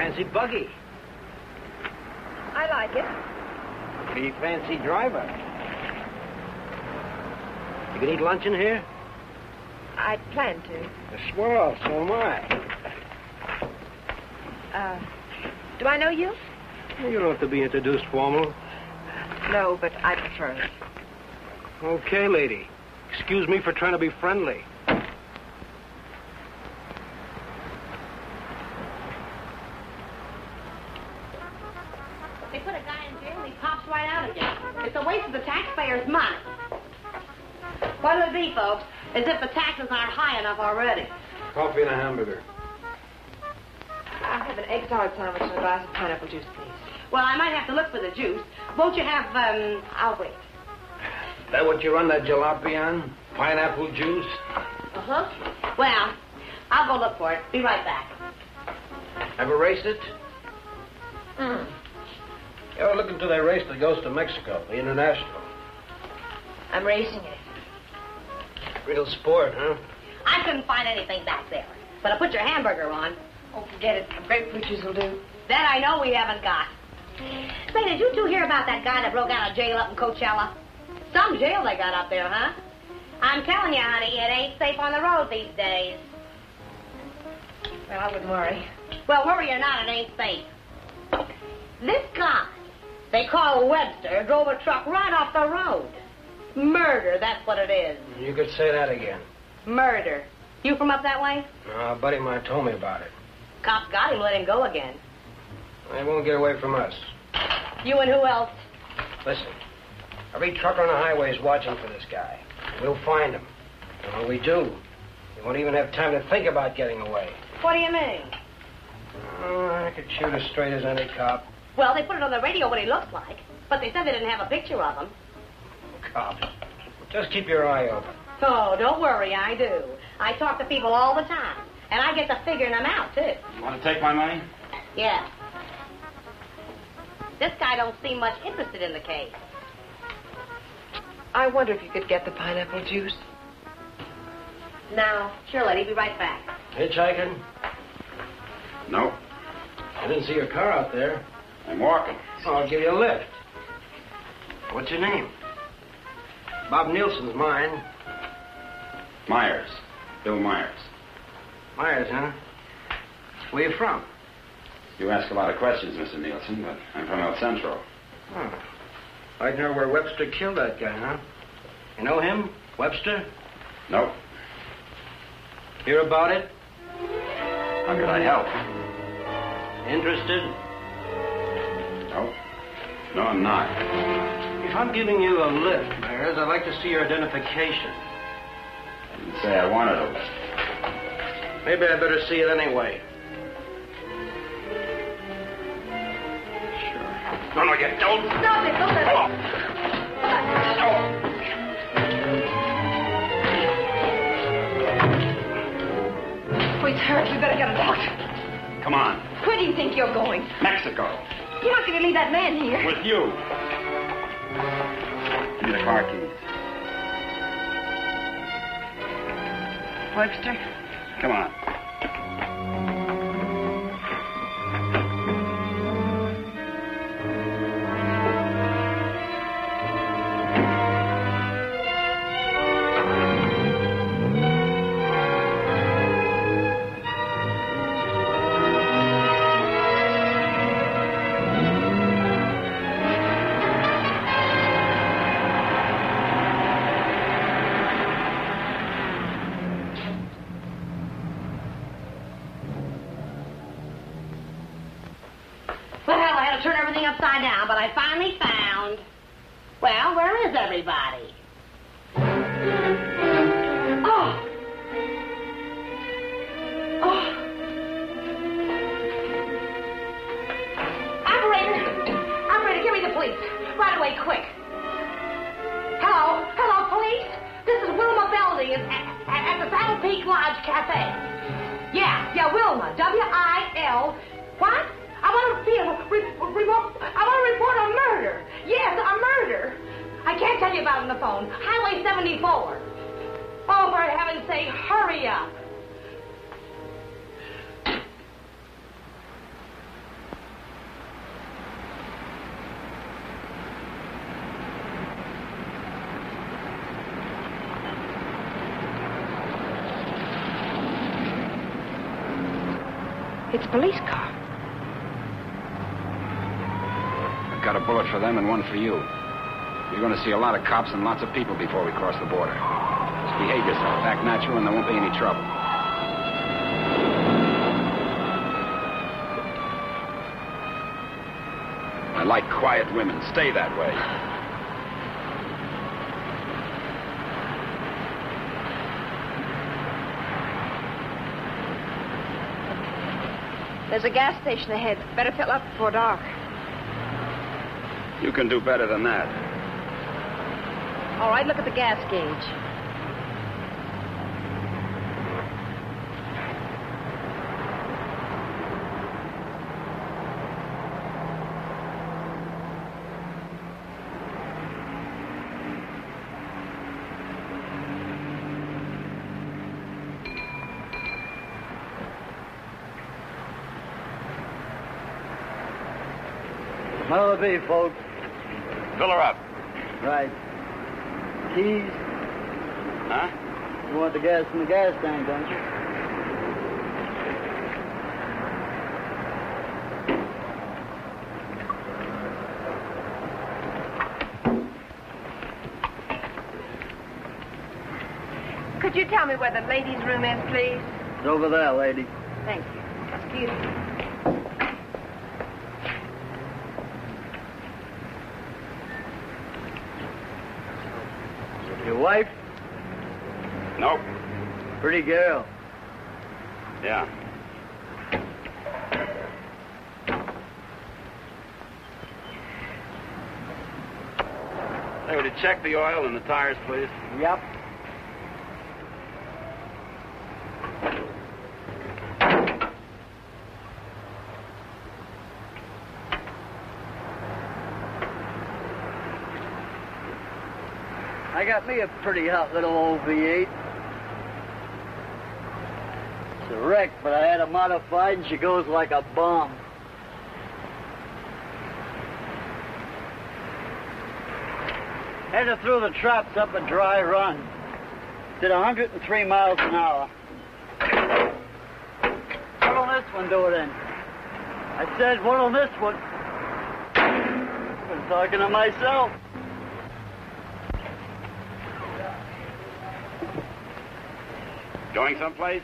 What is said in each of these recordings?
fancy buggy. I like it. Pretty fancy driver. You can eat lunch in here? I plan to. Swell, so am I. Do I know you? You don't have to be introduced formal. No, but I prefer it. Okay, lady. Excuse me for trying to be friendly. They put a guy in jail and he pops right out again. It's a waste of the taxpayers' money. What'll it be, folks? As if the taxes aren't high enough already. Coffee and a hamburger. I'll have an egg salad sandwich and a glass of pineapple juice, please. Well, I might have to look for the juice. Won't you have, I'll wait. That what you run that jalopy on? Pineapple juice? Uh-huh. Well, I'll go look for it. Be right back. Ever raced it? Mm. You ought to look into that race that goes to Mexico, the International. I'm racing it. Real sport, huh? I couldn't find anything back there. But I put your hamburger on. Oh, forget it. Grapefruit juice will do. That I know we haven't got. Say, did you two hear about that guy that broke out of jail up in Coachella? Some jail they got up there, huh? I'm telling you, honey, it ain't safe on the road these days. Well, I wouldn't worry. Well, worry or not, it ain't safe. This guy, they call Webster, drove a truck right off the road. Murder, that's what it is. You could say that again. Murder. You from up that way? No, a buddy of mine told me about it. Cops got him, let him go again. They won't get away from us. You and who else? Listen, every trucker on the highway is watching for this guy. We'll find him. And when we do, he won't even have time to think about getting away. What do you mean? Oh, I could shoot as straight as any cop. Well, they put it on the radio what he looks like, but they said they didn't have a picture of him. Cop. Just keep your eye open. Oh, don't worry, I do. I talk to people all the time, and I get to figuring them out, too. You want to take my money? Yeah. This guy don't seem much interested in the case. I wonder if you could get the pineapple juice. Now, sure, lady, be right back. Hitchhiking? No. I didn't see your car out there. I'm walking. Oh, I'll give you a lift. What's your name? Bob Nielsen's mine. Myers. Bill Myers. Myers, huh? Where you from? You ask a lot of questions, Mr. Nielsen, but I'm from El Centro. Oh. I'd know where Webster killed that guy, huh? You know him? Webster? Nope. Hear about it? How could I help? Interested? Nope. No, I'm not. If I'm giving you a lift, Myers, I'd like to see your identification. I didn't say I wanted a lift. Maybe I better see it anyway. Sure. No, you don't. Stop it, don't let it. Oh, he's hurt. We better get a doctor. Come on. Where do you think you're going? Mexico. You're not going to leave that man here. With you. Give me the car keys. Webster? Come on. Turn everything upside down, but I finally found... Well, where is everybody? Oh! Oh! Operator, give me the police. Right away, quick. Hello? Hello, police? This is Wilma Belding at the Saddle Peak Lodge Cafe. Yeah, Wilma. W-I-L... What? I want to report a murder. Yes, a murder. I can't tell you about it on the phone. Highway 74. Oh, for heaven's sake, hurry up. It's a police car. I've got a bullet for them and one for you. You're going to see a lot of cops and lots of people before we cross the border. Just behave yourself, act natural, and there won't be any trouble. I like quiet women. Stay that way. There's a gas station ahead. Better fill up before dark. You can do better than that. All right, look at the gas gauge. What'll it be, folks? Fill her up. Right. Keys? Huh? You want the gas from the gas tank, don't you? Could you tell me where the ladies' room is, please? It's over there, lady. Thank you. Excuse me. Your wife? Nope. Pretty girl. Yeah. Hey, would you check the oil and the tires, please? Yep. I got me a pretty hot little old V8. It's a wreck, but I had her modified and she goes like a bomb. Had her through the traps up a dry run. Did 103 miles an hour. What'll this one do it in? I said, what'll this one? I'm talking to myself. Going someplace?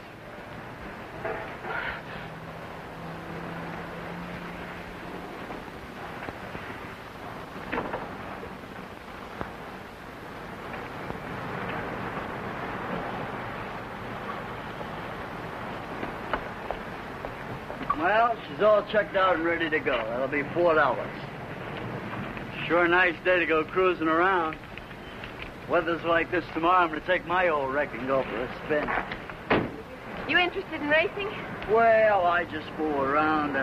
Well, she's all checked out and ready to go. That'll be $4. Sure nice day to go cruising around. Weather's like this tomorrow, I'm going to take my old wreck and go for a spin. You interested in racing? Well, I just fool around.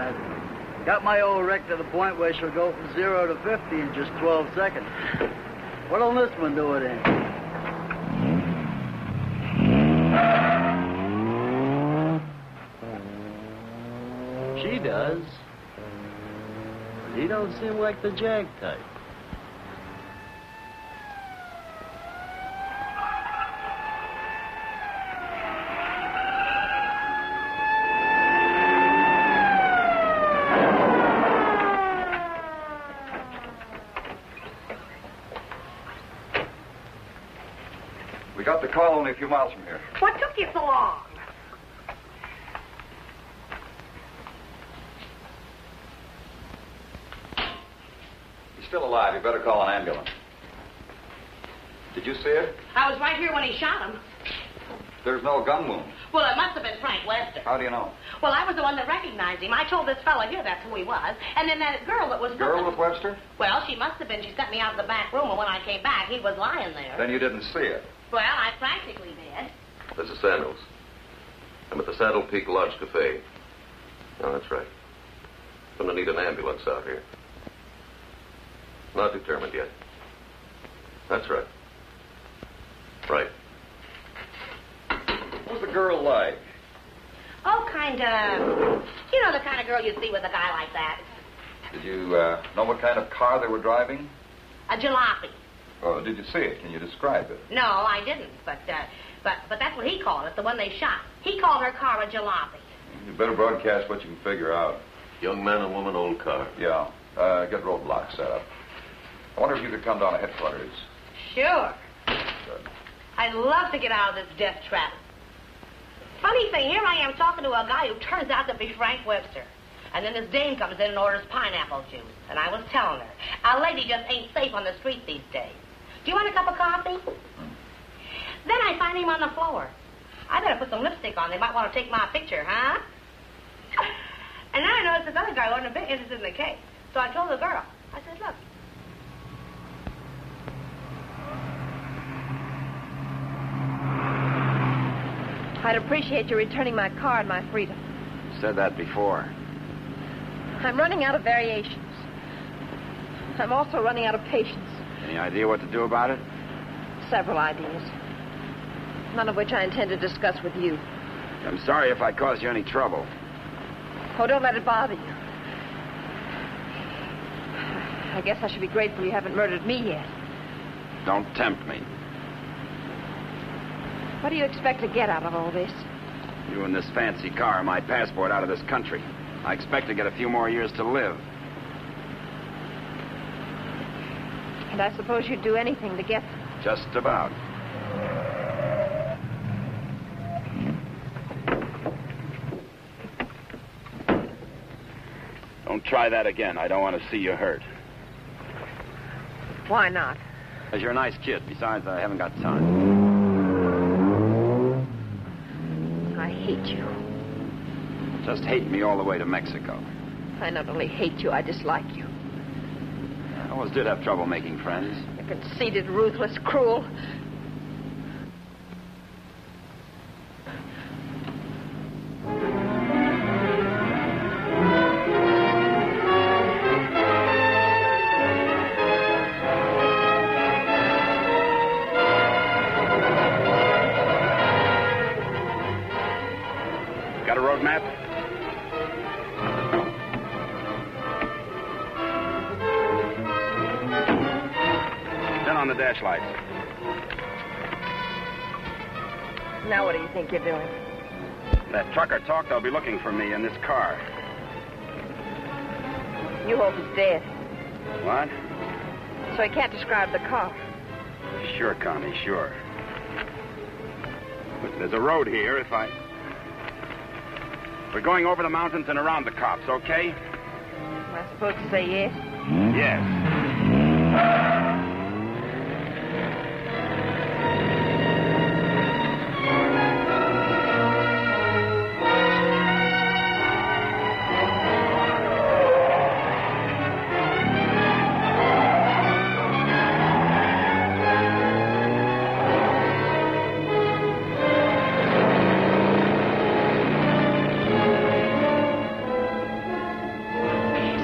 Got my old wreck to the point where she'll go from 0 to 50 in just 12 seconds. What'll this one do it in? She does. He don't seem like the jag type. We got the call only a few miles from here. What took you so long? He's still alive. You better call an ambulance. Did you see it? I was right here when he shot him. There's no gun wound. Well, it must have been Frank Webster. How do you know? Well, I was the one that recognized him. I told this fella here that's who he was. And then that girl that was... Girl with Webster? Well, she must have been. She sent me out of the back room, and when I came back, he was lying there. Then you didn't see it. Well, I practically did. This is Samuels. I'm at the Saddle Peak Lodge Cafe. Oh, that's right. I'm going to need an ambulance out here. Not determined yet. That's right. Right. What was the girl like? Oh, kind of... You know the kind of girl you see with a guy like that. Did you know what kind of car they were driving? A jalopy. Oh, did you see it? Can you describe it? No, I didn't. But that's what he called it, the one they shot. He called her car a jalopy. You better broadcast what you can figure out. Young man and woman, old car. Yeah. Get roadblocks set up. I wonder if you could come down to headquarters. Sure. Good. I'd love to get out of this death trap. Funny thing, here I am talking to a guy who turns out to be Frank Webster. And then this dame comes in and orders pineapple juice. And I was telling her, a lady just ain't safe on the street these days. Do you want a cup of coffee? Then I find him on the floor. I better put some lipstick on. They might want to take my picture, huh? And then I noticed this other guy wasn't a bit interested in the case. So I told the girl. I said, look. I'd appreciate you returning my car and my freedom. Said that before. I'm running out of variations. I'm also running out of patience. Any idea what to do about it? Several ideas. None of which I intend to discuss with you. I'm sorry if I caused you any trouble. Oh, don't let it bother you. I guess I should be grateful you haven't murdered me yet. Don't tempt me. What do you expect to get out of all this? You and this fancy car are my passport out of this country. I expect to get a few more years to live. And I suppose you'd do anything to get them. Just about. Don't try that again. I don't want to see you hurt. Why not? Because you're a nice kid. Besides, I haven't got time. I hate you. Just hate me all the way to Mexico. I not only hate you, I dislike you. I always did have trouble making friends. You're conceited, ruthless, cruel. Got a road map? Turn on the dash lights. Now what do you think you're doing? That trucker talked. They'll be looking for me in this car. You hope he's dead, What? so he can't describe the car. Sure, Connie, sure. Look, there's a road here. We're going over the mountains and around the cops, okay? Am I supposed to say yes? Yes.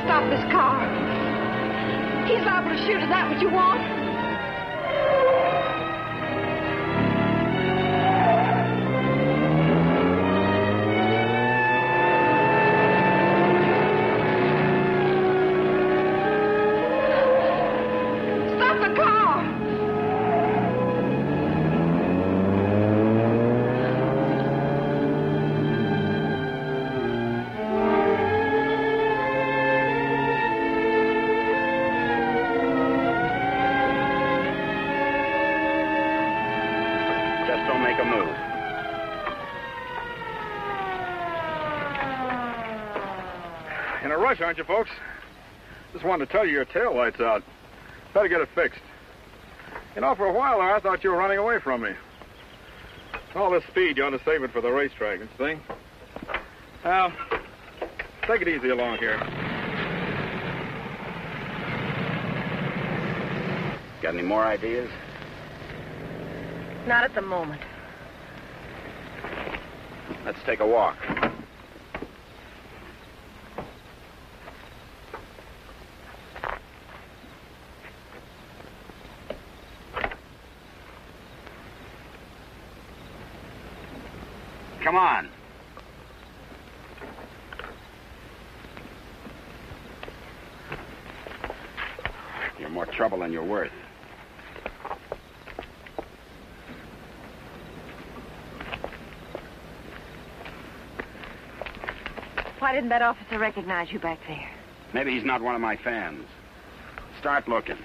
Stop this car. He's liable to shoot. Is that what you want? Stop the car! Just don't make a move. In a rush, aren't you, folks? Just wanted to tell you your tail light's out. Better get it fixed. You know, for a while there, I thought you were running away from me. All this speed, you ought to save it for the racetrack, you see? Now, take it easy along here. Got any more ideas? Not at the moment. Let's take a walk. Come on. You're more trouble than you're worth. Why didn't that officer recognize you back there? Maybe he's not one of my fans. Start looking.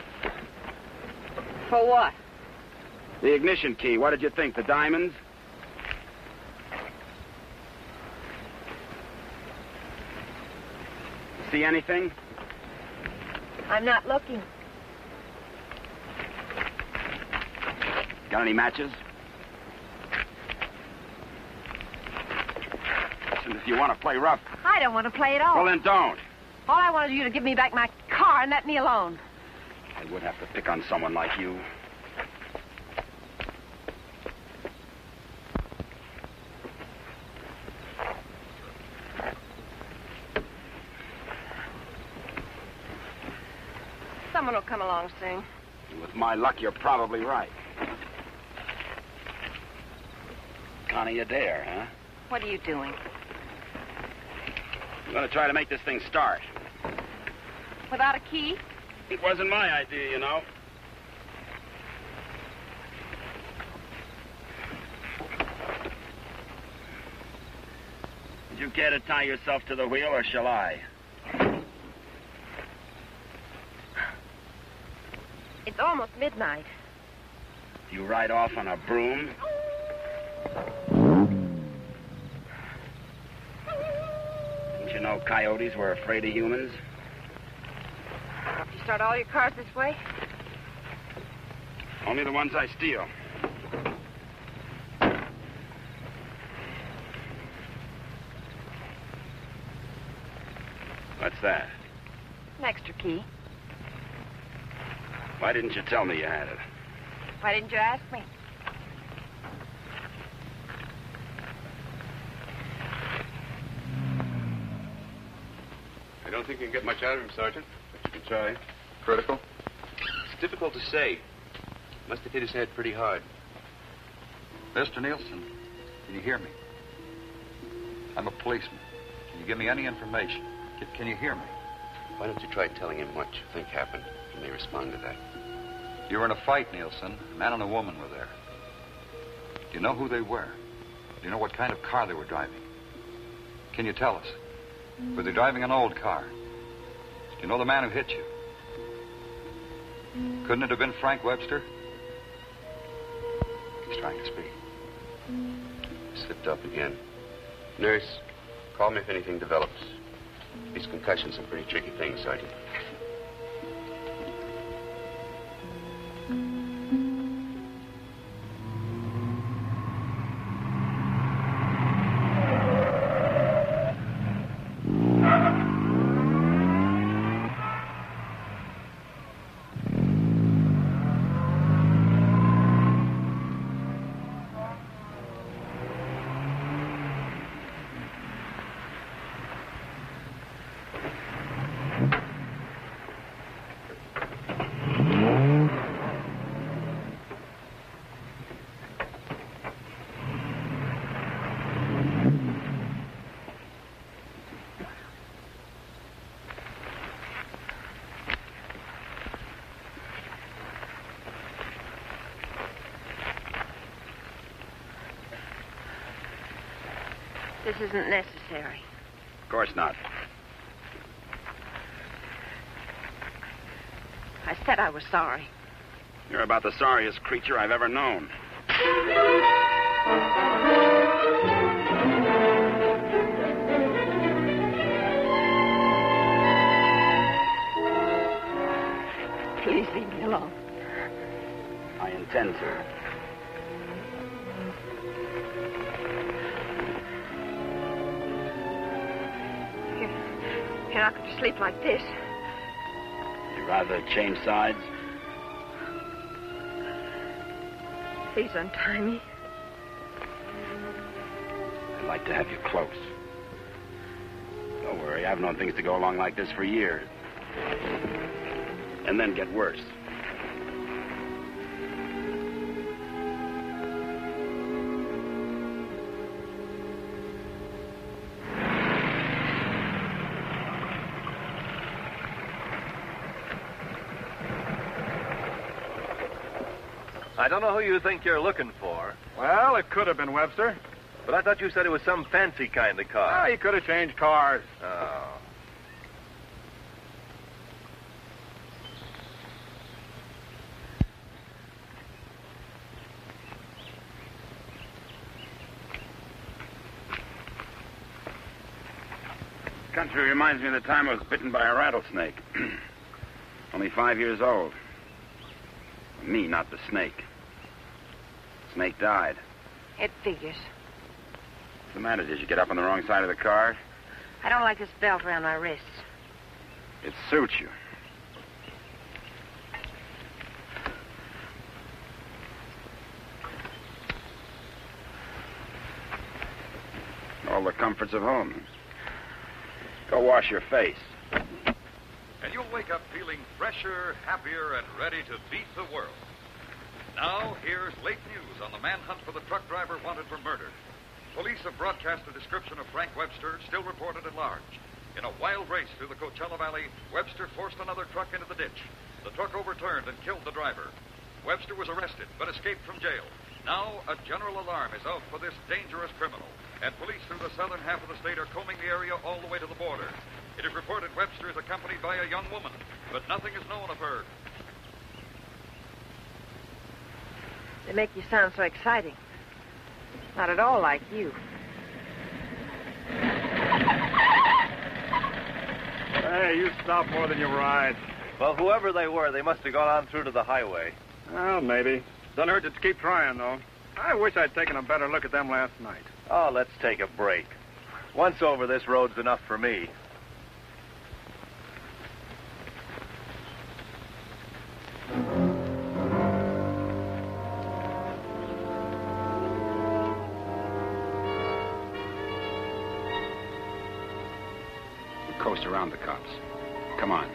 For what? The ignition key. What did you think? The diamonds? See anything? I'm not looking. Got any matches? Listen, if you want to play rough... I don't want to play at all. Well, then don't. All I wanted you to give me back my car and let me alone. I would have to pick on someone like you. Someone will come along soon. With my luck, you're probably right. Connie, you dare, huh? What are you doing? I'm going to try to make this thing start. Without a key? It wasn't my idea, you know. Did you care to tie yourself to the wheel, or shall I? It's almost midnight. You ride off on a broom? Didn't you know coyotes were afraid of humans? You start all your cars this way? Only the ones I steal. What's that? An extra key. Why didn't you tell me you had it? Why didn't you ask me? I don't think you can get much out of him, Sergeant, but you can try. Critical? It's difficult to say. Must have hit his head pretty hard. Mr. Nielsen, can you hear me? I'm a policeman. Can you give me any information? Can you hear me? Why don't you try telling him what you think happened? He may respond to that. You were in a fight, Nielsen. A man and a woman were there. Do you know who they were? Do you know what kind of car they were driving? Can you tell us? Were they driving an old car? Do you know the man who hit you? Couldn't it have been Frank Webster? He's trying to speak. He slipped up again. Nurse, call me if anything develops. These concussions are pretty tricky things, Sergeant. This isn't necessary. Of course not. I said I was sorry. You're about the sorriest creature I've ever known. Please leave me alone. I intend to. You're not going to sleep like this. You'd rather change sides? Please untie me. I'd like to have you close. Don't worry, I've known things to go along like this for years. And then get worse. I don't know who you think you're looking for. Well, it could have been Webster. But I thought you said it was some fancy kind of car. Ah, he could have changed cars. Oh. Country reminds me of the time I was bitten by a rattlesnake. Only 5 years old. Me, not the snake. Snake died. It figures. What's the matter? Did you get up on the wrong side of the car? I don't like this belt around my wrists. It suits you. All the comforts of home. Go wash your face. And you'll wake up feeling fresher, happier, and ready to beat the world. Now, here's late news on the manhunt for the truck driver wanted for murder. Police have broadcast a description of Frank Webster, still reported at large. In a wild race through the Coachella Valley, Webster forced another truck into the ditch. The truck overturned and killed the driver. Webster was arrested, but escaped from jail. Now, a general alarm is out for this dangerous criminal, and police through the southern half of the state are combing the area all the way to the border. It is reported Webster is accompanied by a young woman, but nothing is known of her. They make you sound so exciting. Not at all like you. Hey, you stop more than you ride. Well, whoever they were, they must have gone on through to the highway. Well, maybe. Doesn't hurt to keep trying, though. I wish I'd taken a better look at them last night. Oh, let's take a break. Once over, this road's enough for me. Coast around the cops. Come on.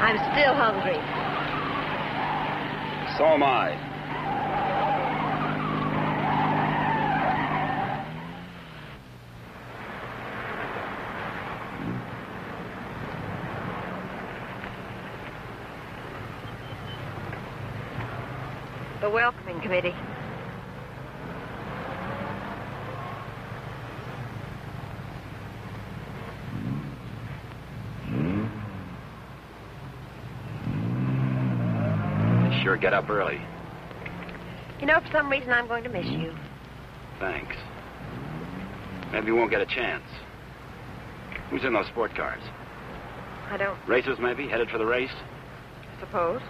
I'm still hungry. So am I. The welcoming committee. Sure get up early. You know, for some reason, I'm going to miss you. Thanks. Maybe you won't get a chance. Who's in those sport cars? I don't Racers, maybe? Headed for the race? suppose.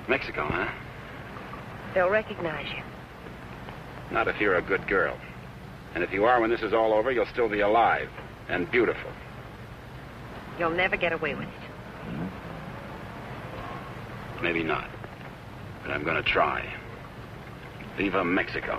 Mexico, huh? They'll recognize you. Not if you're a good girl. And if you are, when this is all over, you'll still be alive and beautiful. You'll never get away with it. Maybe not. But I'm going to try. Viva Mexico.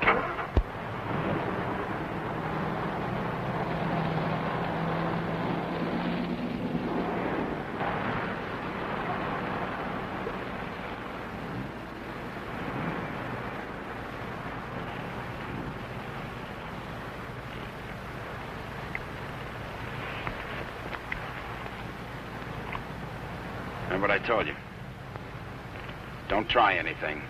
Remember what I told you? Don't try anything.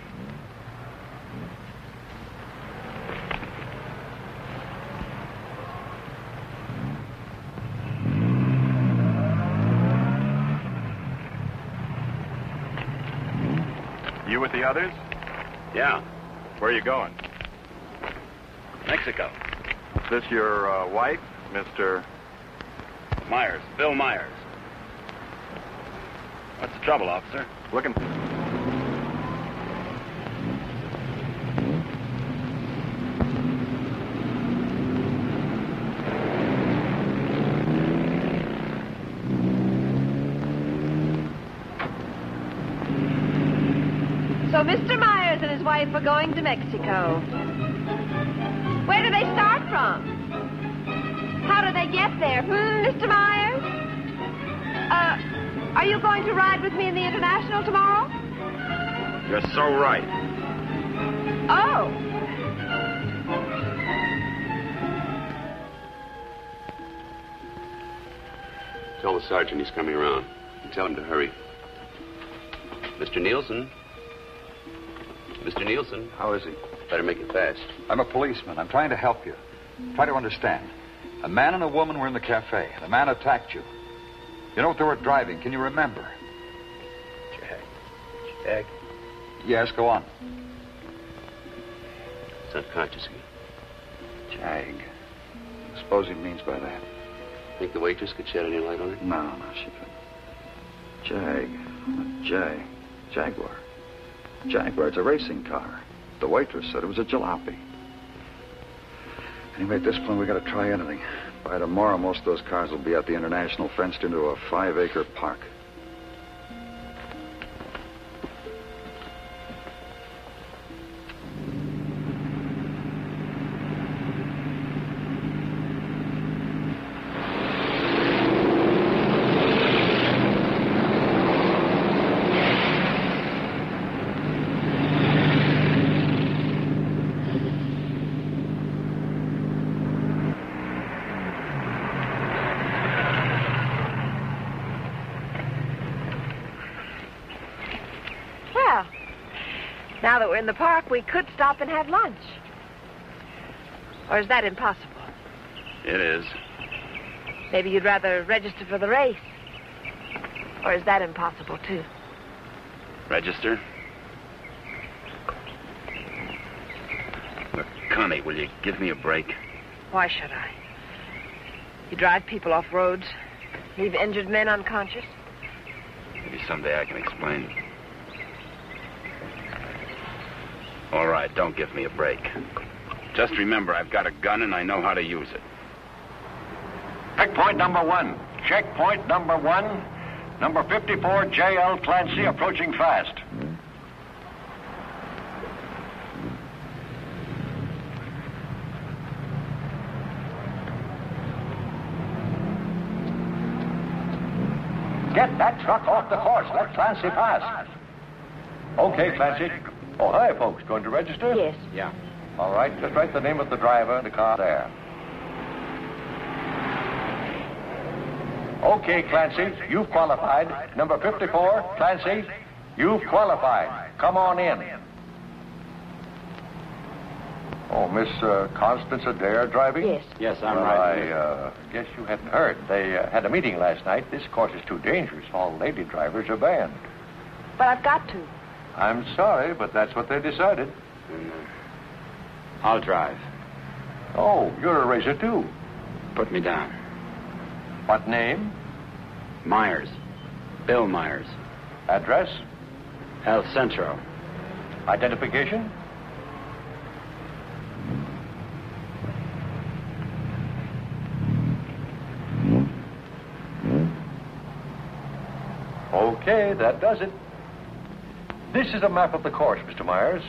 You with the others? Yeah. Where are you going? Mexico. Is this your wife, Mr. Myers. Bill Myers. What's the trouble, officer? Looking. So Mr. Myers and his wife are going to Mexico. Where do they start from? How do they get there? Mr. Myers? Are you going to ride with me in the International tomorrow? You're so right. Oh. Tell the sergeant he's coming around. And tell him to hurry. Mr. Nielsen? Mr. Nielsen? How is he? Better make it fast. I'm a policeman. I'm trying to help you. Try to understand. A man and a woman were in the cafe. The man attacked you. You know what they were driving? Can you remember? Jag. Yes, go on. He's unconscious again. Jag. I suppose he means by that. Think the waitress could shed any light on it? No, she couldn't. Jaguar. Jaguar, it's a racing car. The waitress said it was a jalopy. Anyway, at this point, we got to try anything. By tomorrow, most of those cars will be at the International, fenced into a 5-acre park. Now that we're in the park, we could stop and have lunch. Or is that impossible? It is. Maybe you'd rather register for the race. Or is that impossible, too? Register? Look, Connie, will you give me a break? Why should I? You drive people off roads, leave injured men unconscious. Maybe someday I can explain. All right, don't give me a break. Just remember, I've got a gun and I know how to use it. Checkpoint number 1. Checkpoint number 1. Number 54, J.L. Clancy, approaching fast. Get that truck off the course. Let Clancy pass. Okay, Clancy. Oh, hi, folks. Going to register? Yes. Yeah. All right, just write the name of the driver and the car there. Okay, Clancy, you've qualified. Number 54, Clancy, you've qualified. Come on in. Oh, Miss Constance Adair driving? Yes. Yes, I'm well, right. I guess you hadn't heard. They had a meeting last night. This course is too dangerous. All lady drivers are banned. But I've got to. I'm sorry, but that's what they decided. I'll drive. Oh, you're a racer, too. Put me down. What name? Myers. Bill Myers. Address? El Centro. Identification? Okay, that does it. This is a map of the course, Mr. Myers.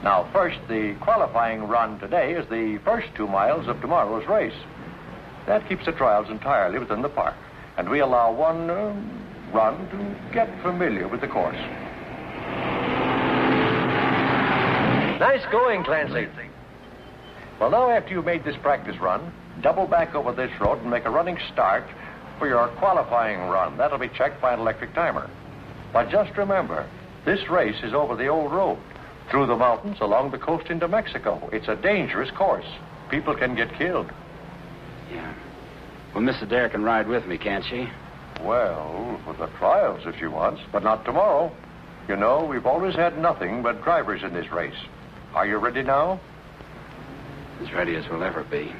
Now, first, the qualifying run today is the first 2 miles of tomorrow's race. That keeps the trials entirely within the park, and we allow one run to get familiar with the course. Nice going, Clancy. Well, now, after you've made this practice run, double back over this road and make a running start for your qualifying run. That'll be checked by an electric timer. But just remember, This race is over the old road, through the mountains, along the coast into Mexico. It's a dangerous course. People can get killed. Yeah. Well, Miss Adair can ride with me, can't she? Well, for the trials if she wants, but not tomorrow. You know, we've always had nothing but drivers in this race. Are you ready now? As ready as we'll ever be.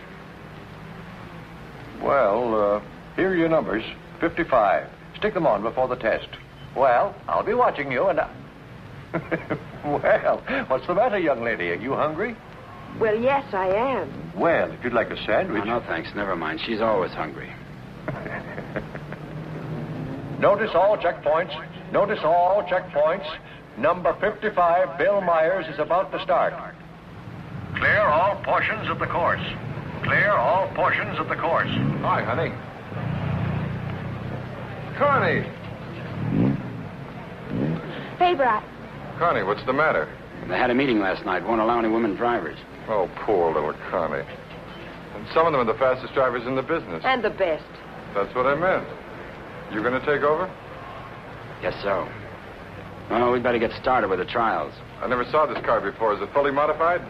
Well, here are your numbers. 55. Stick them on before the test. Well, I'll be watching you and Well, what's the matter, young lady? Are you hungry? Well, yes, I am. Well, if you'd like a sandwich... Oh, no, thanks. Never mind. She's always hungry. Notice all checkpoints. Notice all checkpoints. Number 55, Bill Myers, is about to start. Clear all portions of the course. Clear all portions of the course. Hi, honey. Connie! Hey, Brat. Connie, what's the matter? They had a meeting last night. Won't allow any women drivers. Oh, poor little Connie. And some of them are the fastest drivers in the business. And the best. That's what I meant. You going to take over? Guess so. Well, we'd better get started with the trials. I never saw this car before. Is it fully modified?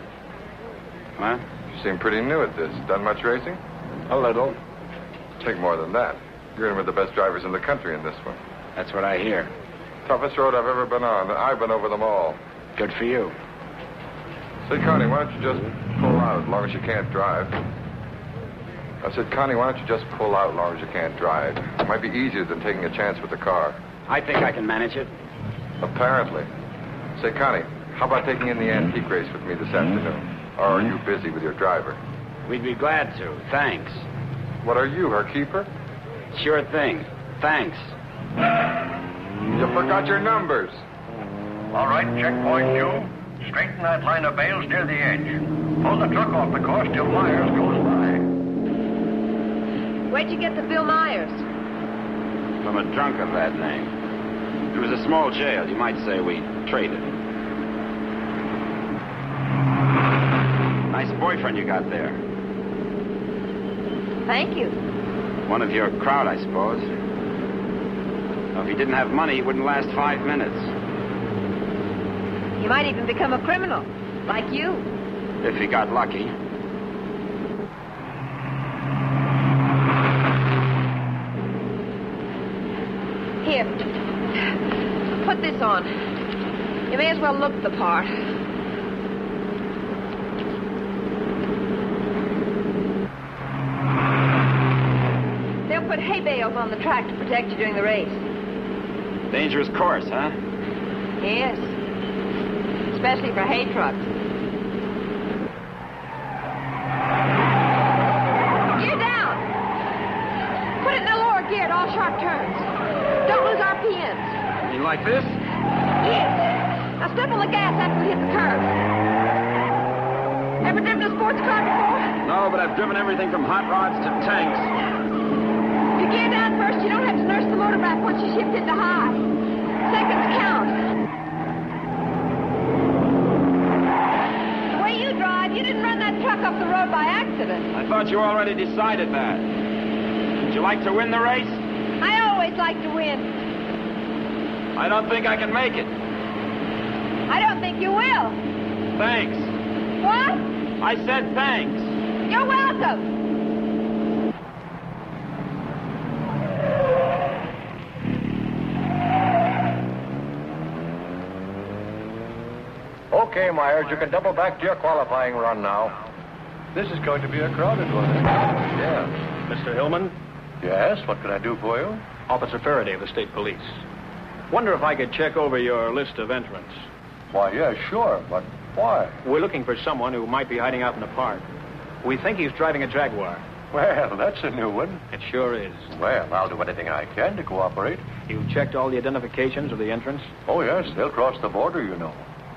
What? You seem pretty new at this. Done much racing? A little. Take more than that. You're in with the best drivers in the country in this one. That's what I hear. Toughest road I've ever been on. I've been over them all. Good for you. Say, Connie, why don't you just pull out as long as you can't drive? I said, Connie, why don't you just pull out as long as you can't drive? It might be easier than taking a chance with the car. I think I can manage it. Apparently. Say, Connie, how about taking in the antique race with me this afternoon? Or are you busy with your driver? We'd be glad to. Thanks. What are you, her keeper? Sure thing. Thanks. You forgot your numbers. All right, checkpoint two. Straighten that line of bales near the edge. Pull the truck off the course till Myers goes by. Where'd you get the Bill Myers? From a drunk of that name. It was a small jail. You might say we traded. Nice boyfriend you got there. Thank you. One of your crowd, I suppose. Well, if he didn't have money, he wouldn't last 5 minutes. He might even become a criminal, like you. If he got lucky. Here. Put this on. You may as well look the part. They'll put hay bales on the track to protect you during the race. Dangerous course, huh? Yes. Especially for hay trucks. Gear down. Put it in the lower gear at all sharp turns. Don't lose RPMs. You like this? Yes. Now step on the gas after we hit the curve. Ever driven a sports car before? No, but I've driven everything from hot rods to tanks. If you gear down first, you don't have to nurse the motor back once you shift into high. Seconds count. The way you drive, you didn't run that truck off the road by accident. I thought you already decided that. Would you like to win the race? I always like to win. I don't think I can make it. I don't think you will. Thanks. What? I said thanks. You're welcome. Okay, Myers, you can double back to your qualifying run now. This is going to be a crowded one. Yeah. Mr. Hillman? Yes, what can I do for you? Officer Faraday of the State Police. Wonder if I could check over your list of entrants. Why, yeah, sure, but why? We're looking for someone who might be hiding out in the park. We think he's driving a Jaguar. Well, that's a new one. It sure is. Well, I'll do anything I can to cooperate. You checked all the identifications of the entrants? Oh, yes, they'll cross the border, you know.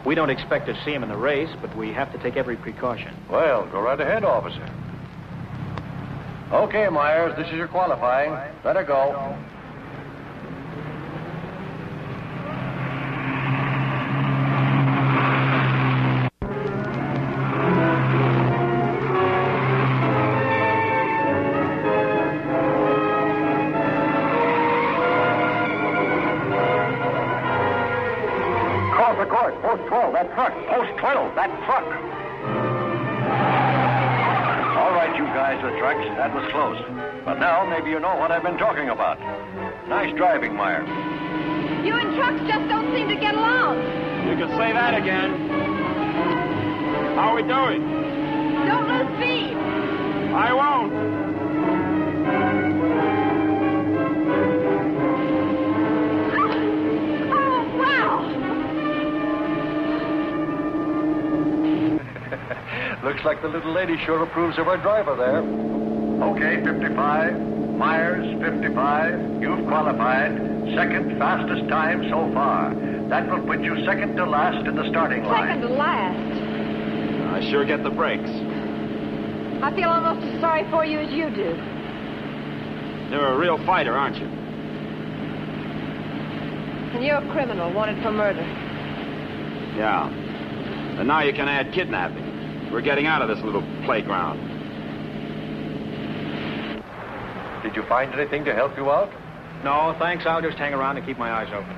We don't expect to see him in the race, but we have to take every precaution. Well, go right ahead, officer. Okay, Myers, this is your qualifying. Let her go. 12, that truck. Post 12, that truck. All right, you guys with trucks, that was close. But now maybe you know what I've been talking about. Nice driving, Meyer. You and trucks just don't seem to get along. You can say that again. How are we doing? Don't lose speed. I won't. Oh, wow. Looks like the little lady sure approves of our driver there. Okay, 55. Myers, 55. You've qualified. Second fastest time so far. That will put you second to last in the starting line. Second to last. I sure get the breaks. I feel almost as sorry for you as you do. You're a real fighter, aren't you? And you're a criminal wanted for murder. Yeah. And now you can add kidnapping. We're getting out of this little playground. Did you find anything to help you out? No, thanks. I'll just hang around and keep my eyes open.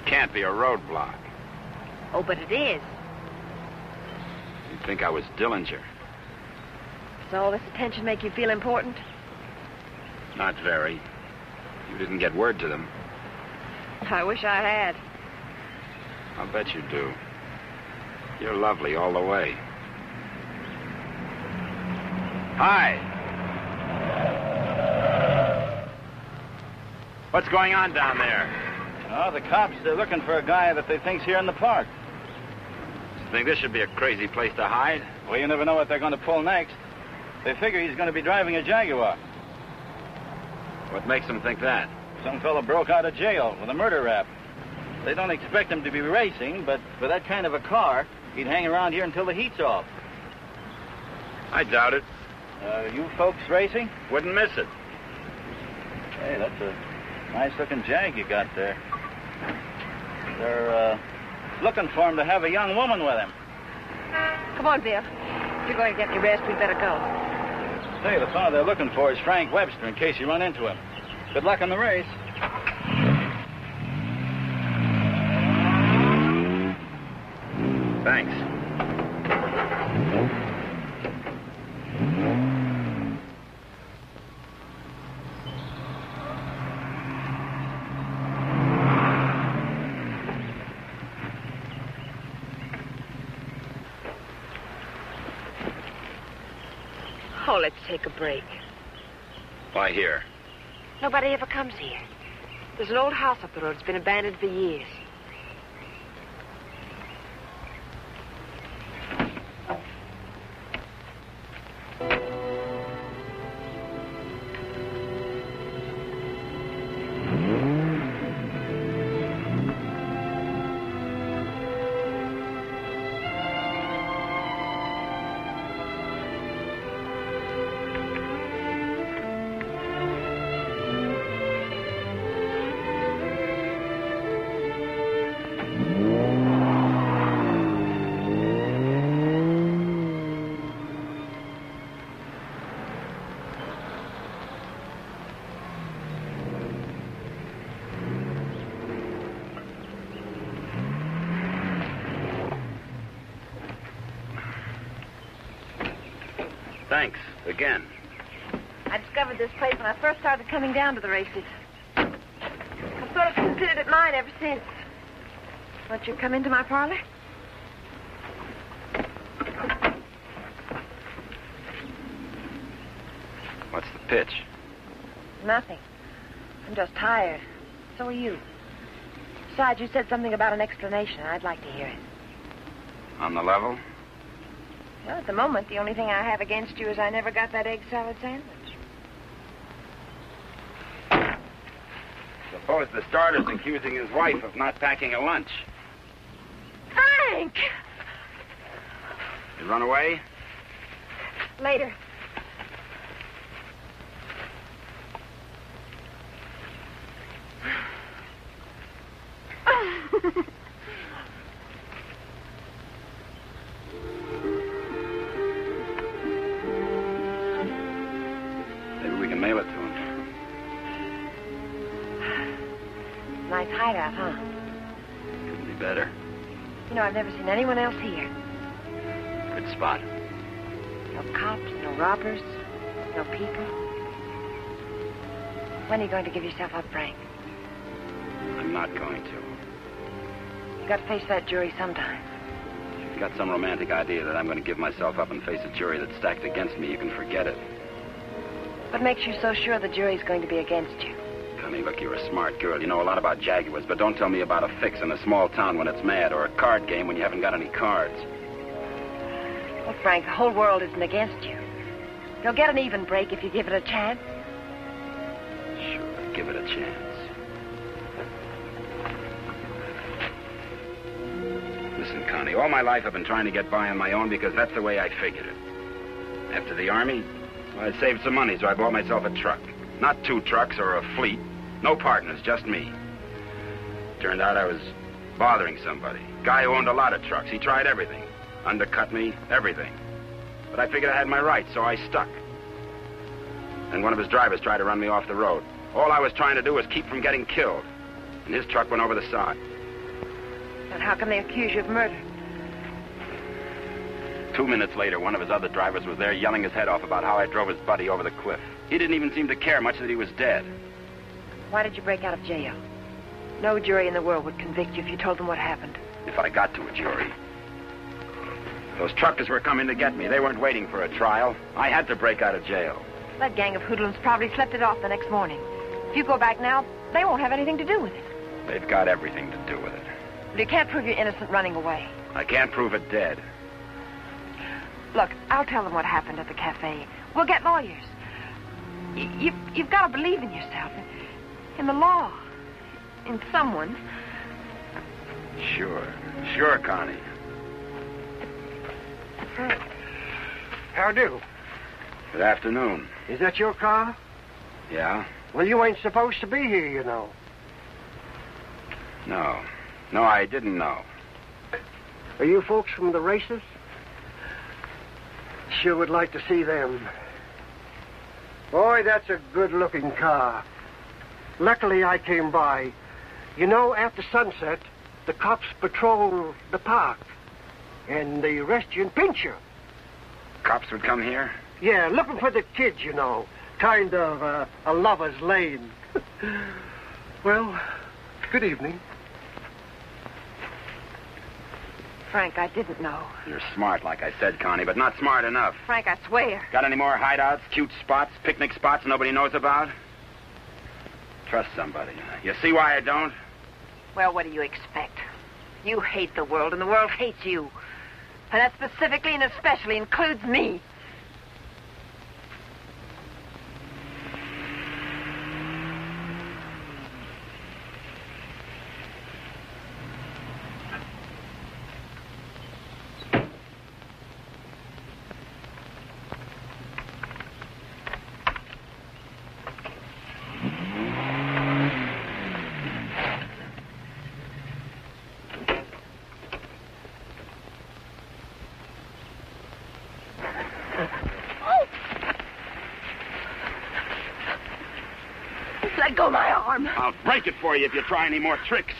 Can't be a roadblock. Oh, but it is. You'd think I was Dillinger. Does all this attention make you feel important? Not very. You didn't get word to them. I wish I had. I'll bet you do. You're lovely all the way. Hi. What's going on down there? Oh, the cops, they're looking for a guy that they think's here in the park. You think this should be a crazy place to hide? Well, you never know what they're going to pull next. They figure he's going to be driving a Jaguar. What makes them think that? Some fellow broke out of jail with a murder rap. They don't expect him to be racing, but for that kind of a car, he'd hang around here until the heat's off. I doubt it. You folks racing? Wouldn't miss it. Hey, that's a nice-looking Jag you got there. They're looking for him to have a young woman with him. Come on, Bill. If you're going to get any rest, we'd better go. Say, the fellow they're looking for is Frank Webster, in case you run into him. Good luck on the race. Thanks. Oh, let's take a break. Why here? Nobody ever comes here. There's an old house up the road. It's been abandoned for years. Thanks, again. I discovered this place when I first started coming down to the races. I've sort of considered it mine ever since. Won't you come into my parlor? What's the pitch? Nothing. I'm just tired. So are you. Besides, you said something about an explanation. I'd like to hear it. On the level? Well, at the moment, the only thing I have against you is I never got that egg salad sandwich. Suppose the starter's accusing his wife of not packing a lunch. Frank! You run away? Later. can mail it to him. Nice hideout, huh? Couldn't be better. You know, I've never seen anyone else here. Good spot. No cops, no robbers, no people. When are you going to give yourself up, Frank? I'm not going to. You got to face that jury sometime. If you've got some romantic idea that I'm going to give myself up and face a jury that's stacked against me, you can forget it. What makes you so sure the jury's going to be against you? Connie, look, you're a smart girl. You know a lot about Jaguars, but don't tell me about a fix in a small town when it's mad or a card game when you haven't got any cards. Look, Frank, the whole world isn't against you. You'll get an even break if you give it a chance. Sure, give it a chance. Listen, Connie, all my life I've been trying to get by on my own because that's the way I figured it. After the Army, well, I saved some money, so I bought myself a truck. Not 2 trucks or a fleet. No partners, just me. Turned out I was bothering somebody. Guy who owned a lot of trucks. He tried everything. Undercut me, everything. But I figured I had my rights, so I stuck. And one of his drivers tried to run me off the road. All I was trying to do was keep from getting killed. And his truck went over the side. And how can they accuse you of murder? 2 minutes later, one of his other drivers was there yelling his head off about how I drove his buddy over the cliff. He didn't even seem to care much that he was dead. Why did you break out of jail? No jury in the world would convict you if you told them what happened. If I got to a jury. Those truckers were coming to get me. They weren't waiting for a trial. I had to break out of jail. That gang of hoodlums probably slept it off the next morning. If you go back now, they won't have anything to do with it. They've got everything to do with it. But you can't prove you're innocent running away. I can't prove it dead. Look, I'll tell them what happened at the cafe. We'll get lawyers. You've got to believe in yourself, in the law, in someone. Sure, Connie. How do? Good afternoon. Is that your car? Yeah? Well, you ain't supposed to be here, you know. No, I didn't know. Are you folks from the races? Sure would like to see them. Boy, that's a good-looking car. Luckily, I came by. You know, after sunset, the cops patrol the park. And they arrest you and pinch you. Cops would come here? Yeah, looking for the kids, you know. Kind of a lover's lane. Well, good evening. Frank, I didn't know. You're smart, like I said, Connie, but not smart enough. Frank, I swear. Got any more hideouts, cute spots, picnic spots nobody knows about? Trust somebody. You see why I don't? Well, what do you expect? You hate the world, and the world hates you. And that specifically and especially includes me. Let go my arm. I'll break it for you if you try any more tricks.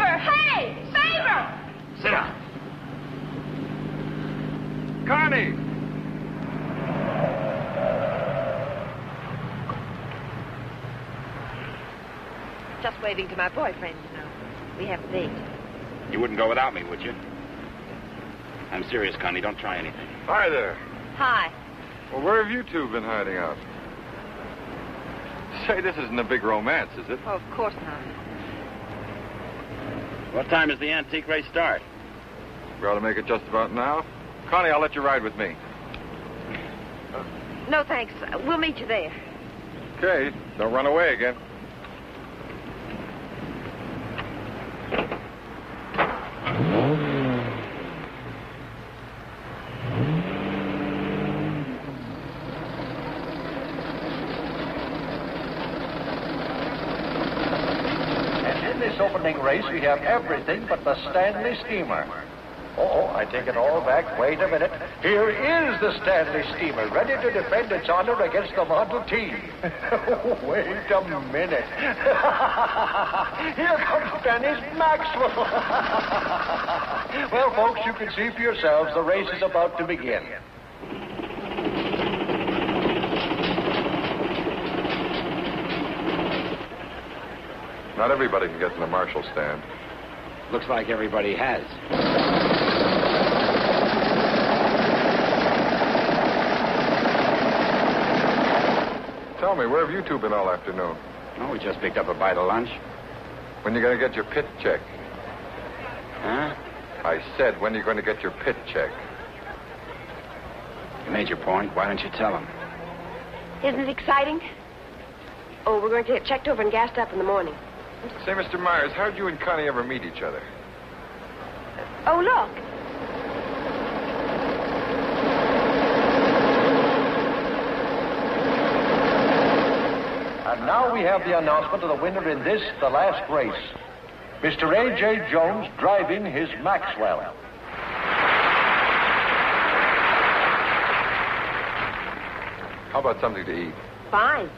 Hey! Favor! Sit down. Connie! Just waving to my boyfriend, you know. We have a date. You wouldn't go without me, would you? I'm serious, Connie. Don't try anything. Hi there. Hi. Well, where have you two been hiding out? Say, this isn't a big romance, is it? Oh, of course not. What time does the antique race start? We ought to make it just about now. Connie, I'll let you ride with me. No, thanks. We'll meet you there. Okay, don't run away again. this opening race, we have everything but the Stanley Steamer. Oh, I take it all back. Wait a minute. Here is the Stanley Steamer, ready to defend its honor against the Model T. Wait a minute. Here comes Dennis Maxwell. Well, folks, you can see for yourselves the race is about to begin. Not everybody can get in the marshal stand. Looks like everybody has. Tell me, where have you two been all afternoon? Oh, we just picked up a bite of lunch. When you going to get your pit check? Huh? I said, when are you going to get your pit check? You made your point. Why don't you tell him? Isn't it exciting? Oh, we're going to get checked over and gassed up in the morning. Say, Mr. Myers, how'd you and Connie ever meet each other? Oh, look. And now we have the announcement of the winner in this, the last race. Mr. A.J. Jones driving his Maxwell. How about something to eat? Fine.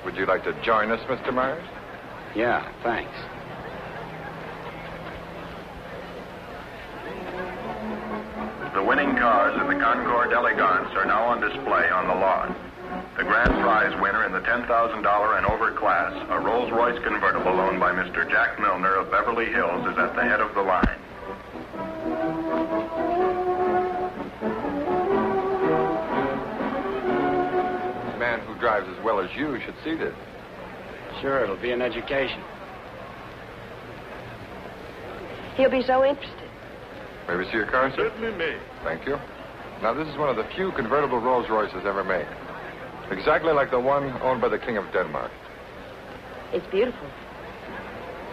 Would you like to join us, Mr. Myers? Yeah, thanks. The winning cars in the Concorde Elegance are now on display on the lawn. The grand prize winner in the $10,000 and over class, a Rolls-Royce convertible owned by Mr. Jack Milner of Beverly Hills, is at the head of the line. A man who drives as well as you should see this. Sure, it'll be an education. He'll be so interested. May we see your car, sir? Certainly may. Thank you. Now, this is one of the few convertible Rolls-Royces ever made. Exactly like the one owned by the King of Denmark. It's beautiful.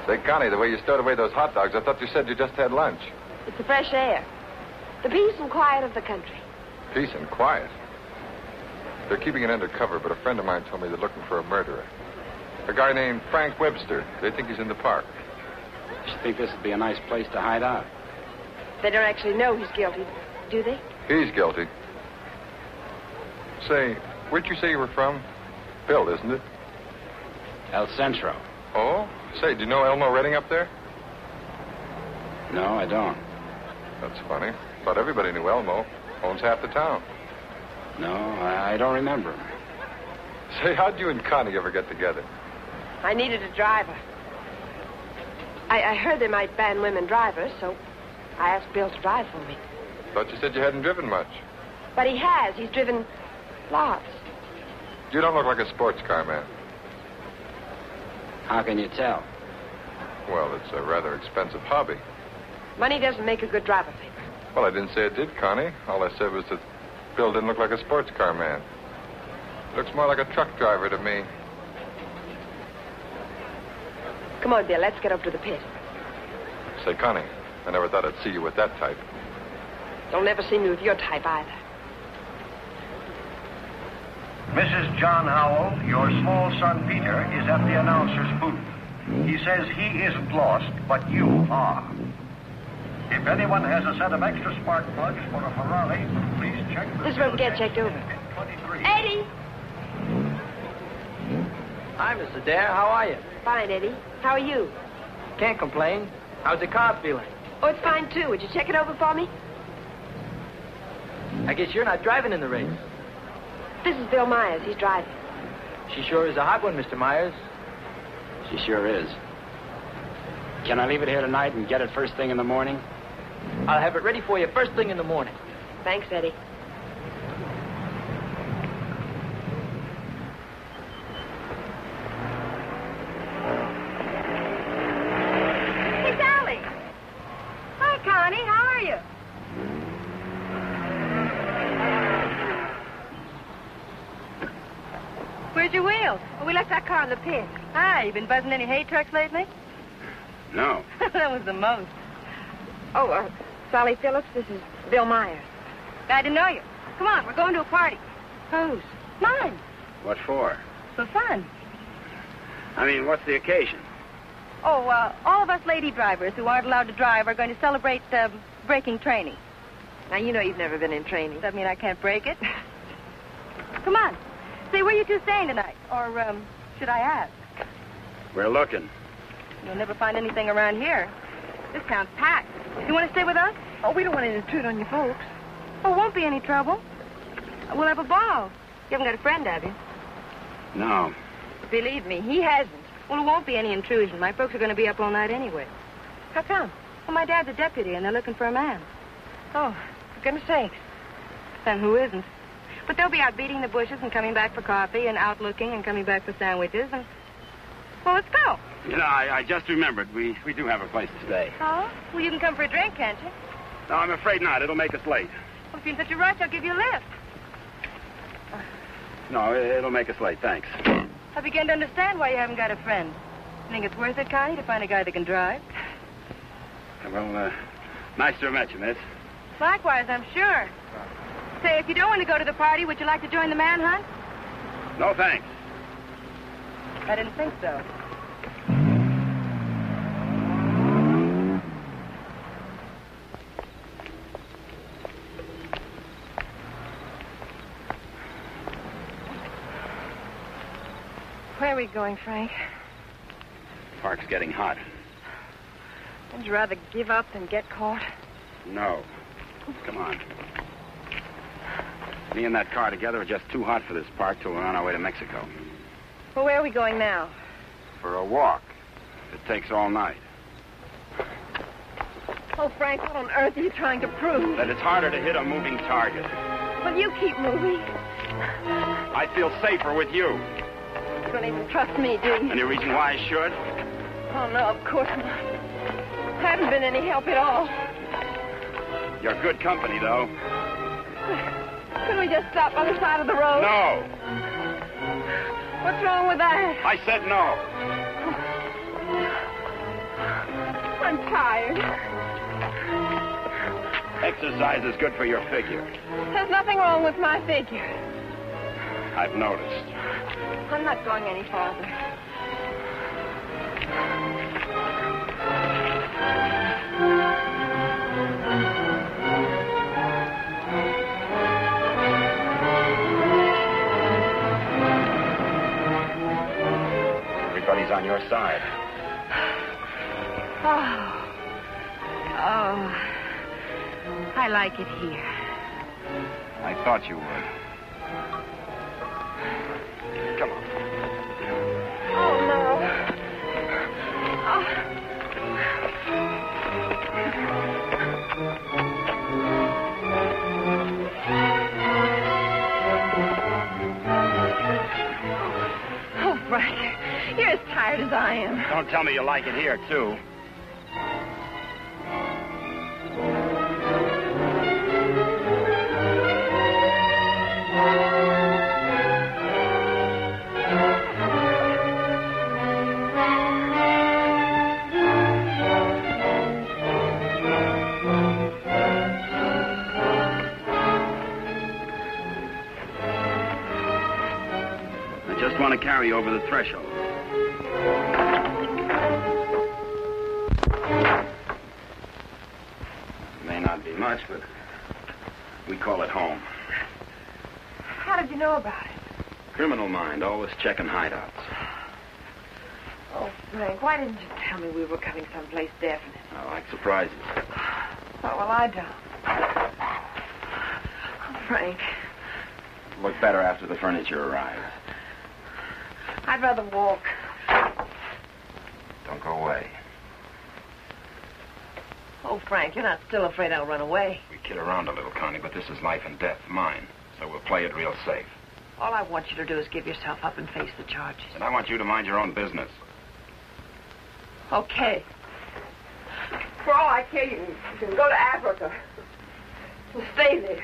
Say, Connie, the way you stowed away those hot dogs, I thought you said you just had lunch. It's the fresh air. The peace and quiet of the country. Peace and quiet. They're keeping it undercover, but a friend of mine told me they're looking for a murderer. A guy named Frank Webster. They think he's in the park. You think this would be a nice place to hide out? They don't actually know he's guilty, do they? He's guilty. Say, where'd you say you were from? Bill, isn't it? El Centro. Oh? Say, do you know Elmo Redding up there? No, I don't. That's funny. Thought everybody knew Elmo. Owns half the town. No, I don't remember him. Say, how'd you and Connie ever get together? I needed a driver. I heard they might ban women drivers, so I asked Bill to drive for me. Thought you said you hadn't driven much. But he has. He's driven lots. You don't look like a sports car man. How can you tell? Well, it's a rather expensive hobby. Money doesn't make a good driver, Pete. Well, I didn't say it did, Connie. All I said was that Bill didn't look like a sports car man. Looks more like a truck driver to me. Come on, Bill. Let's get up to the pit. Say, Connie, I never thought I'd see you with that type. You'll never see me with your type either. Mrs. John Howell, your small son Peter is at the announcer's booth. He says he isn't lost, but you are. If anyone has a set of extra spark plugs for a Ferrari, please check the... This is where we get checked over. Eddie! Hi, Mr. Dare. How are you? Fine, Eddie. How are you? Can't complain. How's the car feeling? Oh, it's fine, too. Would you check it over for me? I guess you're not driving in the race. This is Bill Myers. He's driving. She sure is a hot one, Mr. Myers. She sure is. Can I leave it here tonight and get it first thing in the morning? I'll have it ready for you first thing in the morning. Thanks, Eddie. Hey, Sally. Hi, Connie. How are you? Where's your wheels? Well, we left that car in the pit. Hi, you been buzzing any hay trucks lately? No. That was the most. Oh, Sally Phillips, this is Bill Myers. Glad to know you. Come on, we're going to a party. Whose? Mine. What for? For fun. I mean, what's the occasion? Oh, all of us lady drivers who aren't allowed to drive are going to celebrate breaking training. Now, you know you've never been in training. Does that mean I can't break it? Come on. Say, where you two staying tonight? Or, should I ask? We're looking. You'll never find anything around here. This town's packed. You want to stay with us? Oh, we don't want to intrude on you folks. Oh, won't be any trouble. We'll have a ball. You haven't got a friend, have you? No. Believe me, he hasn't. Well, it won't be any intrusion. My folks are going to be up all night anyway. How come? Well, my dad's a deputy, and they're looking for a man. Oh, for goodness sakes. Then who isn't? But they'll be out beating the bushes and coming back for coffee and out looking and coming back for sandwiches and... Well, let's go. You know, I just remembered. We do have a place to stay. Oh? Well, you can come for a drink, can't you? No, I'm afraid not. It'll make us late. Well, if you're in such a rush, I'll give you a lift. No, it'll make us late. Thanks. I begin to understand why you haven't got a friend. You think it's worth it, Connie, to find a guy that can drive? Well, nice to have met you, miss. Likewise, I'm sure. Say, if you don't want to go to the party, would you like to join the manhunt? No, thanks. I didn't think so. Where are we going, Frank? Park's getting hot. Would you rather give up than get caught? No. Come on. Me and that car together are just too hot for this park till we're on our way to Mexico. Well, where are we going now? For a walk. It takes all night. Oh, Frank, what on earth are you trying to prove? That it's harder to hit a moving target. Well, you keep moving. I feel safer with you. You don't even trust me, do you? Any reason why I should? Oh, no, of course not. Haven't been any help at all. You're good company, though. Couldn't we just stop on the side of the road? No. What's wrong with that? I said no. I'm tired. Exercise is good for your figure. There's nothing wrong with my figure. I've noticed. I'm not going any farther. Everybody's on your side. Oh, I like it here. I thought you would. Come on. Oh, no. Oh, Frank, you're as tired as I am. Don't tell me you like it here, too. I want to carry over the threshold. It may not be much, but we call it home. How did you know about it? Criminal mind, always checking hideouts. Oh, Frank, why didn't you tell me we were coming someplace definite? I like surprises. Oh, well, I don't. Oh, Frank. Look better after the furniture arrives. I'd rather walk. Don't go away. Oh, Frank, you're not still afraid I'll run away. We kid around a little, Connie, but this is life and death, mine. So we'll play it real safe. All I want you to do is give yourself up and face the charges. And I want you to mind your own business. Okay. For all I care, you can go to Africa. And stay there.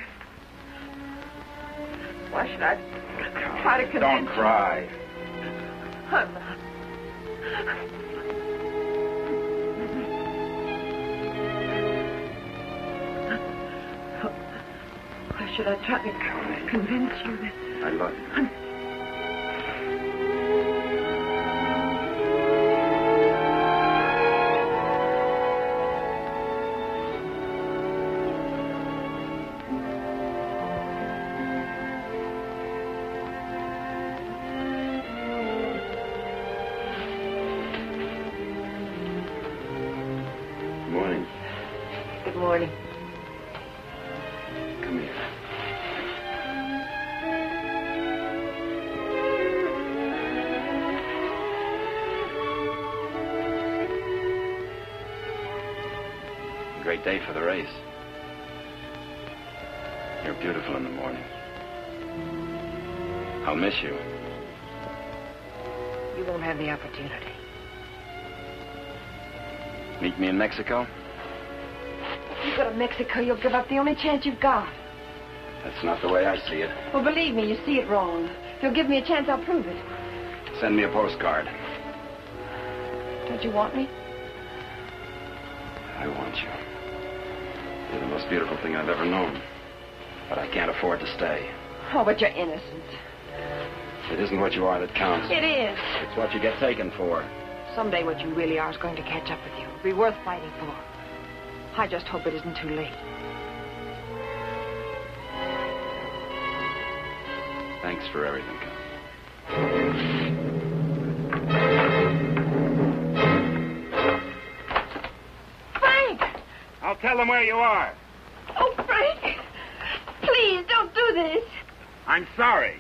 Why should I try to convince Don't cry. I'm not. Why should I try to convince you that... I love you. morning. Come here. Great day for the race. You're beautiful in the morning. I'll miss you. You won't have the opportunity. Meet me in Mexico? If you go to Mexico, you'll give up the only chance you've got. That's not the way I see it. Well, believe me, you see it wrong. If you'll give me a chance, I'll prove it. Send me a postcard. Don't you want me? I want you. You're the most beautiful thing I've ever known. But I can't afford to stay. Oh, but you're innocent. It isn't what you are that counts. It is. It's what you get taken for. Someday what you really are is going to catch up with you. It'll be worth fighting for. I just hope it isn't too late. Thanks for everything, Frank! I'll tell them where you are. Oh, Frank! Please, don't do this. I'm sorry.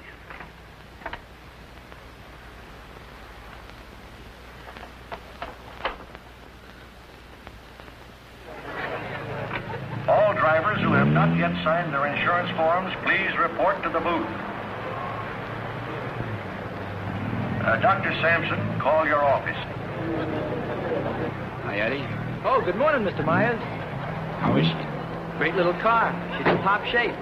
All drivers who have not yet signed their insurance forms, please report to the booth. Dr. Sampson, call your office. Hi, Eddie. Oh, good morning, Mr. Myers. How is she? Great little car. She's in top shape.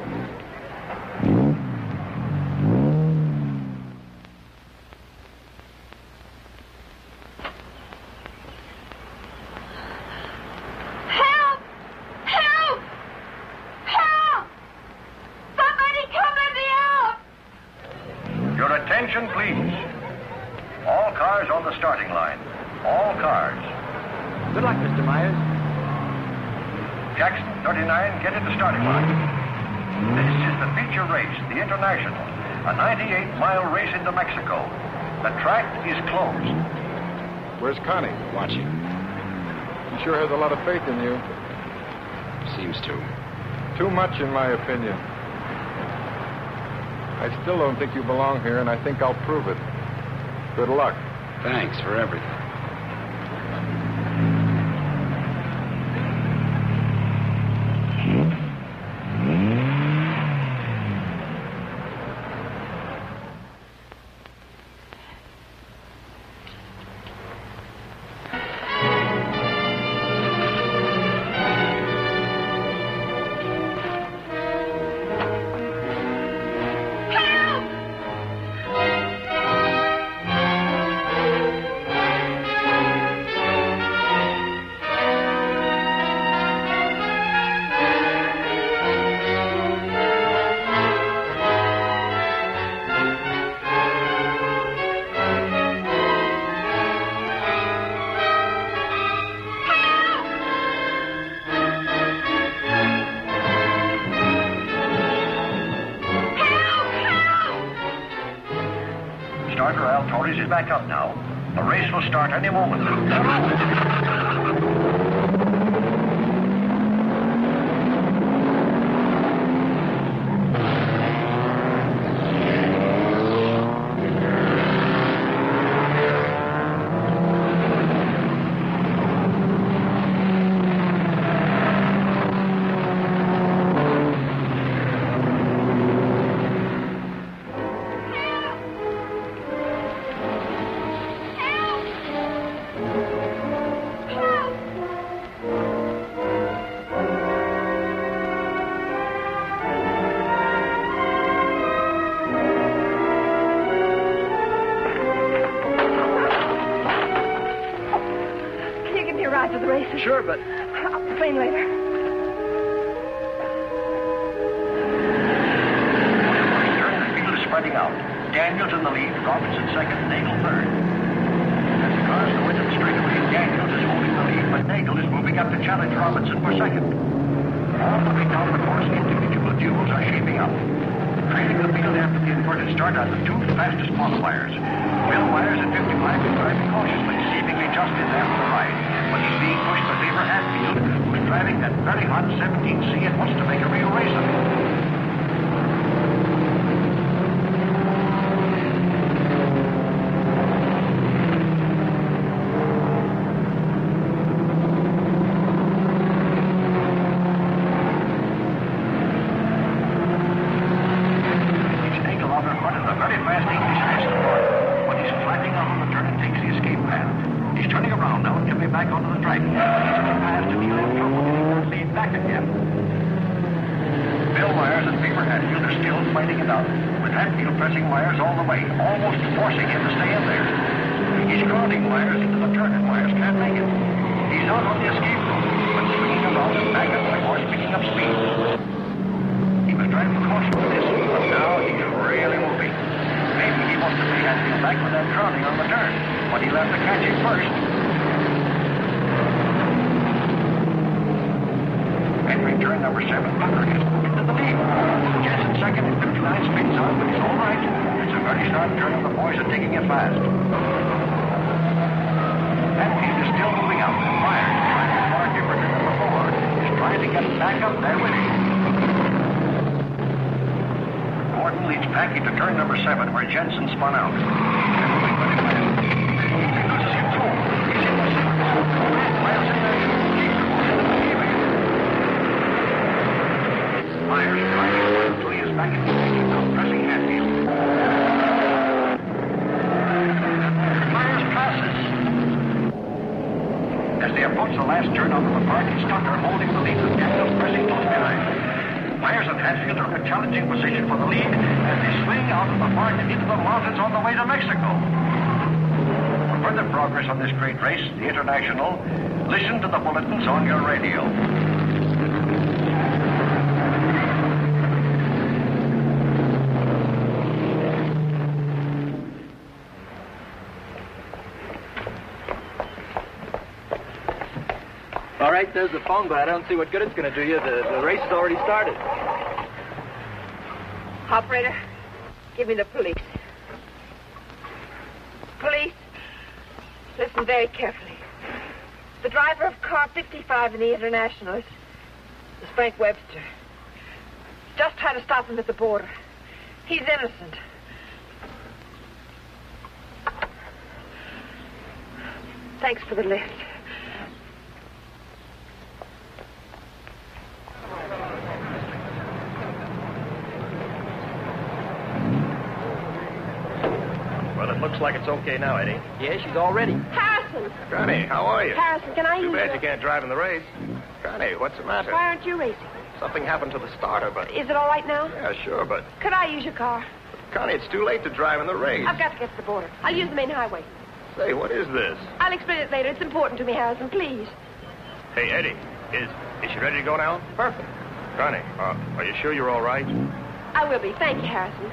Help! Help! Help! Somebody come let me out! Your attention, please. All cars on the starting line. All cars. Good luck, Mr. Myers. Jackson, 39, get at the starting line. This is the feature race, the International, a 98-mile race into Mexico. The track is closed. Where's Connie? Watching. She sure has a lot of faith in you. Seems to. Too much, in my opinion. I still don't think you belong here, and I think I'll prove it. Good luck. Thanks for everything. Starter Al Torres is back up now. The race will start any moment. To the races? Sure, but... I'll complain later. The field is spreading out. Daniels in the lead, Robinson second, Nagel third. As the cars go into the straightaway, Daniels is holding the lead, but Nagel is moving up to challenge Robinson for second. All looking down the course, individual duels are shaping up. Trailing the field after the inverted start are the two fastest qualifiers. Bill Myers at 55 is driving cautiously, seemingly just in after the ride. But he's being pushed by Lever Hatfield, who's driving at very hot 17C and wants to make a real race of it. Listen to the bulletins on your radio. All right, there's the phone, but I don't see what good it's going to do you. The race has already started. Operator, give me the police. Police, listen very carefully. The driver of car 55 in the International is Frank Webster. Just tried to stop him at the border. He's innocent. Thanks for the lift. Well, it looks like it's okay now, Eddie. Yeah, she's all ready. Harrison! Connie, how are you? Harrison, can I use Too bad your... you can't drive in the race. Connie, what's the matter? Why aren't you racing? Something happened to the starter, but... Is it all right now? Yeah, sure, but... Could I use your car? Connie, it's too late to drive in the race. I've got to get to the border. I'll use the main highway. Say, what is this? I'll explain it later. It's important to me, Harrison. Please. Hey, Eddie, is she ready to go now? Perfect. Connie, are you sure you're all right? I will be. Thank you, Harrison.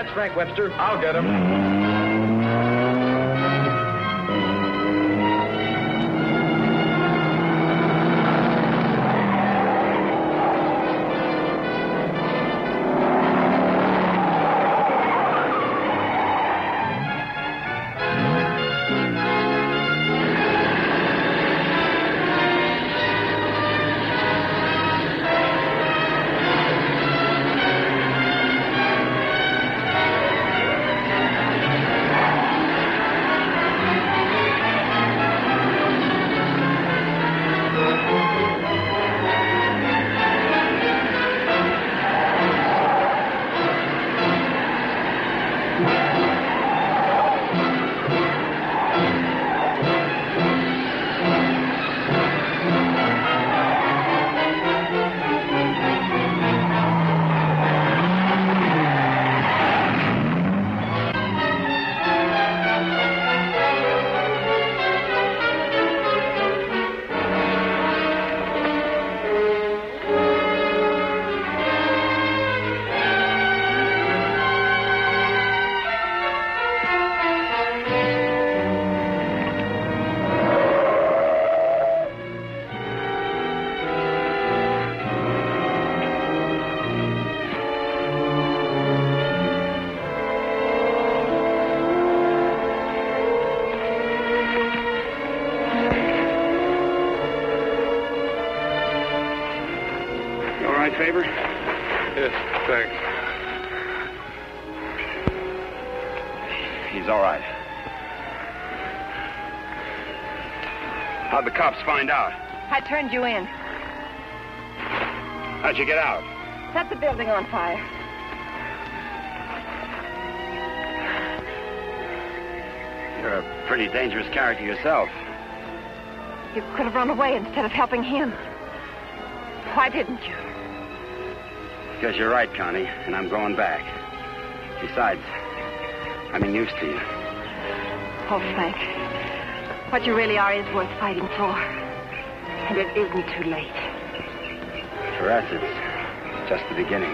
Catch Frank Webster. I'll get him. Favor? Yes, thanks. He's all right. How'd the cops find out? I turned you in. How'd you get out? Set the building on fire. You're a pretty dangerous character yourself. You could have run away instead of helping him. Why didn't you? Because you're right, Connie, and I'm going back. Besides, I'm used to you. Oh, Frank. What you really are is worth fighting for. And it isn't too late. For us, it's just the beginning.